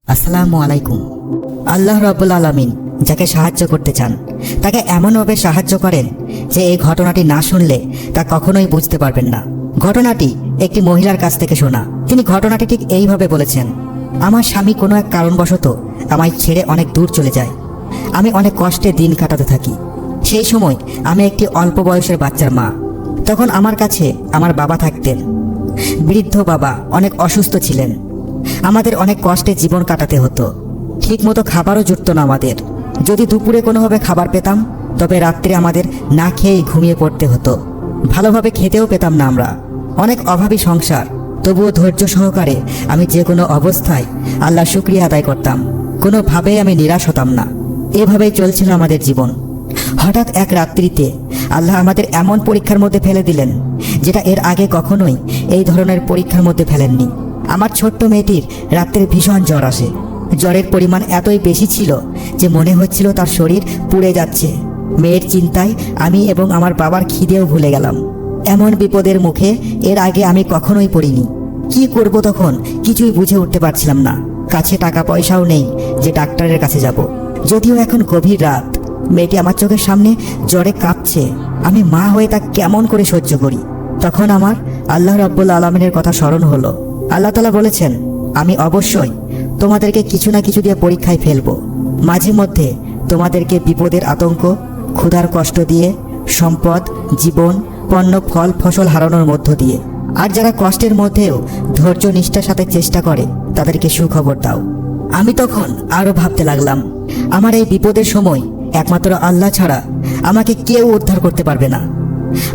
আসসালামু আলাইকুম। আল্লাহ রাব্বুল আলামিন যাকে সাহায্য করতে চান তাকে এমনভাবে সাহায্য করেন যে এই ঘটনাটি না শুনলে তা কখনোই বুঝতে পারবেন না। ঘটনাটি একটি মহিলার কাছ থেকে শোনা। তিনি ঘটনাটি ঠিক এইভাবে বলেছেন, আমার স্বামী কোনো এক কারণবশত আমায় ছেড়ে অনেক দূর চলে যায়। আমি অনেক কষ্টে দিন কাটাতে থাকি। সেই সময় আমি একটি অল্প বয়সের বাচ্চার মা। তখন আমার কাছে আমার বাবা থাকতেন। বৃদ্ধ বাবা অনেক অসুস্থ ছিলেন। আমাদের অনেক কষ্টে জীবন কাটাতে হতো। ঠিকমতো খাবারও জুটত না আমাদের। যদি দুপুরে কোনোভাবে খাবার পেতাম তবে রাত্রে আমাদের না খেয়েই ঘুমিয়ে পড়তে হতো। ভালোভাবে খেতেও পেতাম না আমরা। অনেক অভাবী সংসার, তবুও ধৈর্য সহকারে আমি যে কোনো অবস্থায় আল্লাহর শুকরিয়া আদায় করতাম। কোনোভাবেই আমি নিরাশ হতাম না। এভাবেই চলছিল আমাদের জীবন। হঠাৎ এক রাত্রিতে আল্লাহ আমাদের এমন পরীক্ষার মধ্যে ফেলে দিলেন যেটা এর আগে কখনোই এই ধরনের পরীক্ষার মধ্যে ফেলেননি। আমার ছোট্ট মেয়েটির রাত্রে ভীষণ জ্বর আসে। জ্বরের পরিমাণ এতই বেশি ছিল যে মনে হচ্ছিল তার শরীর পুড়ে যাচ্ছে। মেয়ের চিন্তায় আমি এবং আমার বাবার খিদেও ভুলে গেলাম। এমন বিপদের মুখে এর আগে আমি কখনোই পড়িনি। কি করব তখন কিছুই বুঝে উঠতে পারছিলাম না। কাছে টাকা পয়সাও নেই যে ডাক্তারের কাছে যাব। যদিও এখন গভীর রাত, মেয়েটি আমার চোখের সামনে জ্বরে কাঁপছে। আমি মা হয়ে তা কেমন করে সহ্য করি? তখন আমার আল্লাহ রাব্বুল আলামিনের কথা স্মরণ হলো। আল্লাহ তাআলা বলেছেন, আমি অবশ্যই তোমাদেরকে কিছু না কিছু দিয়ে পরীক্ষায় ফেলবো। মাঝে মধ্যে তোমাদেরকে বিপদের আতঙ্ক, ক্ষুধার কষ্ট দিয়ে, সম্পদ, জীবন, পণ্য, ফল, ফসল হারানোর মধ্য দিয়ে। আর যারা কষ্টের মধ্যেও ধৈর্য নিষ্ঠার সাথে চেষ্টা করে তাদেরকে সুখবর দাও। আমি তখন আরও ভাবতে লাগলাম, আমার এই বিপদের সময় একমাত্র আল্লাহ ছাড়া আমাকে কেউ উদ্ধার করতে পারবে না।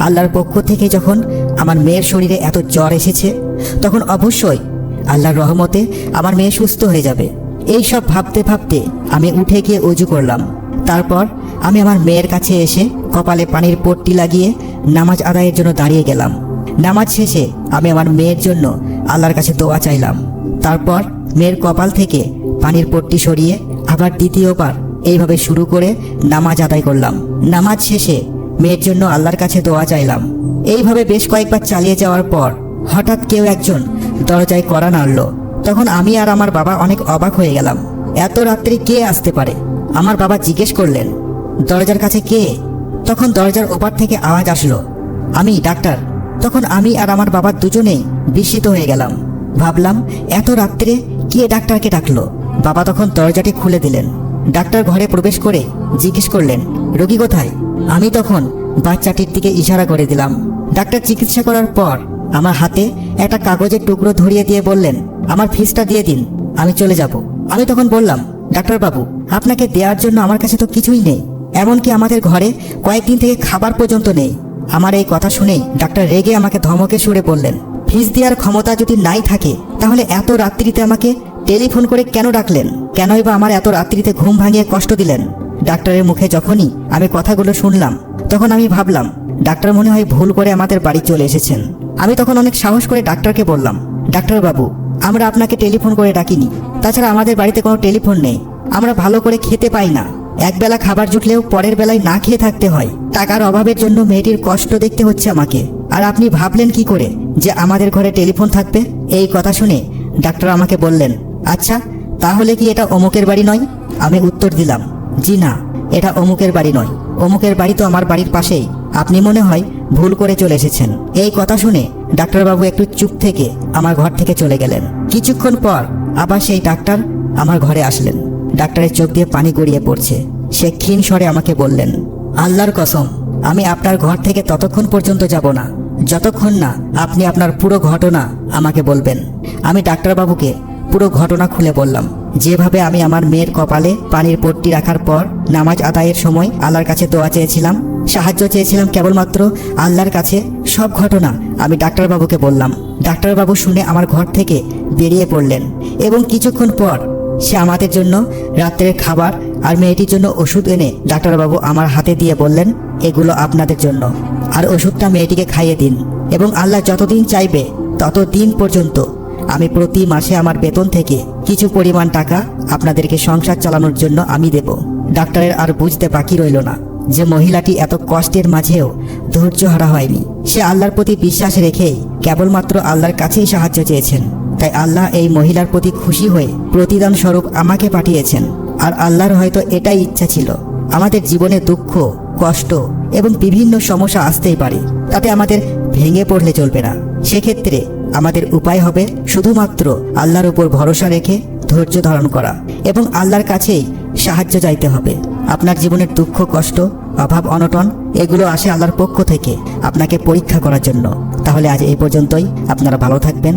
আল্লাহর পক্ষ থেকে যখন আমার মেয়ের শরীরে এত জ্বর এসেছে তখন অবশ্যই আল্লাহর রহমতে আমার মেয়ে সুস্থ হয়ে যাবে। এই সব ভাবতে ভাবতে আমি উঠে গিয়ে ওযু করলাম। তারপর আমি আমার মেয়ের কাছে এসে কপালে পানির পট্টি লাগিয়ে নামাজ আদায়ের জন্য দাঁড়িয়ে গেলাম। নামাজ শেষে আমি আমার মেয়ের জন্য আল্লাহর কাছে দোয়া চাইলাম। তারপর মেয়ের কপাল থেকে পানির পট্টি সরিয়ে আবার দ্বিতীয়বার এইভাবে শুরু করে নামাজ আদায় করলাম। নামাজ শেষে মেয়ের জন্য আল্লাহর কাছে দোয়া চাইলাম। এইভাবে বেশ কয়েকবার চালিয়ে যাওয়ার পর হঠাৎ কেউ একজন দরজায় কড়া নাড়ল। তখন আমি আর আমার বাবা অনেক অবাক হয়ে গেলাম। এত রাত্রে কে আসতে পারে? আমার বাবা জিজ্ঞেস করলেন, দরজার কাছে কে? তখন দরজার ওপার থেকে আওয়াজ আসলো, আমি ডাক্তার। তখন আমি আর আমার বাবা দুজনেই বিস্মিত হয়ে গেলাম। ভাবলাম এত রাত্রে কে ডাক্তারকে ডাকলো? বাবা তখন দরজাটি খুলে দিলেন। ডাক্তার ঘরে প্রবেশ করে জিজ্ঞেস করলেন, রোগী কোথায়? আমি তখন বাচ্চাটির দিকে ইশারা করে দিলাম। ডাক্তার চিকিৎসা করার পর আমার হাতে একটা কাগজের টুকরো ধরিয়ে দিয়ে বললেন, আমার ফিসটা দিয়ে দিন, আমি চলে যাব। আমি তখন বললাম, ডাক্তারবাবু, আপনাকে দেওয়ার জন্য আমার কাছে তো কিছুই নেই। এমনকি আমাদের ঘরে কয়েকদিন থেকে খাবার পর্যন্ত নেই। আমার এই কথা শুনেই ডাক্তার রেগে আমাকে ধমকে সুরে বললেন, ফিস দেওয়ার ক্ষমতা যদি নাই থাকে তাহলে এত রাত্রিতে আমাকে টেলিফোন করে কেন ডাকলেন? কেনই বা আমার এত রাত্রিতে ঘুম ভাঙিয়ে কষ্ট দিলেন? ডাক্তারের মুখে যখনই আমি কথাগুলো শুনলাম তখন আমি ভাবলাম ডাক্তার মনে হয় ভুল করে আমাদের বাড়ি চলে এসেছেন। আমি তখন অনেক সাহস করে ডাক্তারকে বললাম, ডাক্তারবাবু, আমরা আপনাকে টেলিফোন করে ডাকিনি। তাছাড়া আমাদের বাড়িতে কোনো টেলিফোন নেই। আমরা ভালো করে খেতে পাই না। একবেলা খাবার জুটলেও পরের বেলায় না খেয়ে থাকতে হয়। টাকার অভাবের জন্য মেয়েটির কষ্ট দেখতে হচ্ছে আমাকে। আর আপনি ভাবলেন কি করে যে আমাদের ঘরে টেলিফোন থাকবে? এই কথা শুনে ডাক্তার আমাকে বললেন, আচ্ছা তাহলে কি এটা অমুকের বাড়ি নয়? আমি উত্তর দিলাম, জি না, এটা অমুকের বাড়ি নয়। অমুকের বাড়ি তো আমার বাড়ির পাশেই। আপনি মনে হয় ভুল করে চলে এসেছেন। এই কথা শুনে ডাক্তারবাবু একটু চুপ থেকে আমার ঘর থেকে চলে গেলেন। কিছুক্ষণ পর আবার সেই ডাক্তার আমার ঘরে আসলেন। ডাক্তারের চোখ দিয়ে পানি গড়িয়ে পড়ছে। সে ক্ষীণ স্বরে আমাকে বললেন, আল্লাহর কসম, আমি আপনার ঘর থেকে ততক্ষণ পর্যন্ত যাব না যতক্ষণ না আপনি আপনার পুরো ঘটনা আমাকে বলবেন। আমি ডাক্তারবাবুকে পুরো ঘটনা খুলে বললাম। যেভাবে আমি আমার মেয়ের কপালে পানির পট্টি রাখার পর নামাজ আদায়ের সময় আল্লাহর কাছে দোয়া চেয়েছিলাম, সাহায্য চেয়েছিলাম কেবলমাত্র আল্লাহর কাছে, সব ঘটনা আমি ডাক্তারবাবুকে বললাম। ডাক্তারবাবু শুনে আমার ঘর থেকে বেরিয়ে পড়লেন এবং কিছুক্ষণ পর সে আমাদের জন্য রাত্রের খাবার আর মেয়েটির জন্য ওষুধ এনে ডাক্তারবাবু আমার হাতে দিয়ে বললেন, এগুলো আপনাদের জন্য, আর ওষুধটা মেয়েটিকে খাইয়ে দিন এবং আল্লাহ যতদিন চাইবে ততদিন পর্যন্ত আমি প্রতি মাসে আমার বেতন থেকে কিছু পরিমাণ টাকা আপনাদেরকে সংসার চালানোর জন্য আমি দেব। ডাক্তারের আর বুঝতে বাকি রইল না যে মহিলাটি এত কষ্টের মাঝেও ধৈর্য হারা হয়নি। সে আল্লাহর প্রতি বিশ্বাস রেখেই কেবলমাত্র আল্লাহর কাছেই সাহায্য চেয়েছেন। তাই আল্লাহ এই মহিলার প্রতি খুশি হয়ে প্রতিদান স্বরূপ আমাকে পাঠিয়েছেন। আর আল্লাহর হয়তো এটাই ইচ্ছা ছিল, আমাদের জীবনে দুঃখ, কষ্ট এবং বিভিন্ন সমস্যা আসতেই পারে, তাতে আমাদের ভেঙে পড়লে চলবে না। সেক্ষেত্রে আমাদের উপায় হবে শুধুমাত্র আল্লাহর উপর ভরসা রেখে ধৈর্য ধারণ করা এবং আল্লাহর কাছেই সাহায্য চাইতে হবে। আপনার জীবনের দুঃখ, কষ্ট, অভাব, অনটন এগুলো আসে আল্লাহর পক্ষ থেকে আপনাকে পরীক্ষা করার জন্য। তাহলে আজ এই পর্যন্তই। আপনারা ভালো থাকবেন।